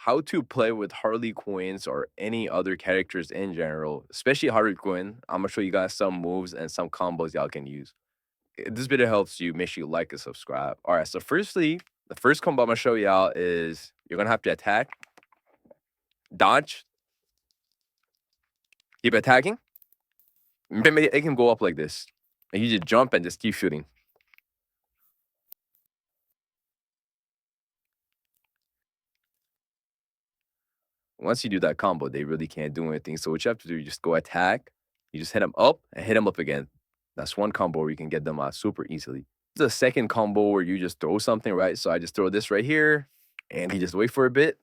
how to play with Harley Quinns or any other characters in general, especially Harley Quinn. I'm gonna show you guys some moves and some combos y'all can use. If this video helps you, make sure you like and subscribe. All right, so firstly, the first combo I'm gonna show y'all is you're gonna have to attack, dodge, keep attacking. It can go up like this, and you just jump and just keep shooting. Once you do that combo, they really can't do anything. So what you have to do, you just go attack, you just hit them up and hit them up again. That's one combo where you can get them out super easily. The second combo where you just throw something, right? So I just throw this right here, and he just wait for a bit.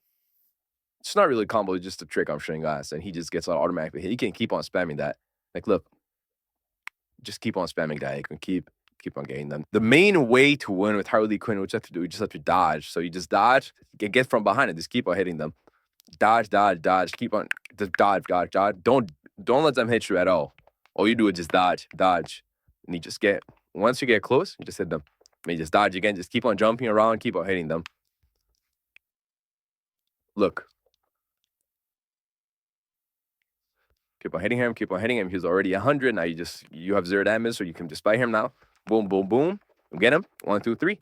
It's not really a combo, it's just a trick I'm showing guys, and he just gets out automatically hit. You can keep on spamming that. Like, look, just keep on spamming that. You can keep on getting them. The main way to win with Harley Quinn, what you have to do, you just have to dodge. So you just dodge, get from behind and just keep on hitting them. Dodge, dodge, dodge. Keep on just dodge, dodge, dodge. Don't let them hit you at all. All you do is just dodge, dodge. And you just get once you get close, you just hit them. I mean, just dodge again, just keep on jumping around, keep on hitting them. Look. Keep on hitting him, keep on hitting him. He's already 100. Now you have 0 damage, so you can just fight him now. Boom, boom, boom. Get him. 1, 2, 3.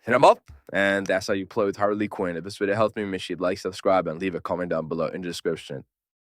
Hit him up. And that's how you play with Harley Quinn. If this video helped me, make sure you like, subscribe, and leave a comment down below in the description.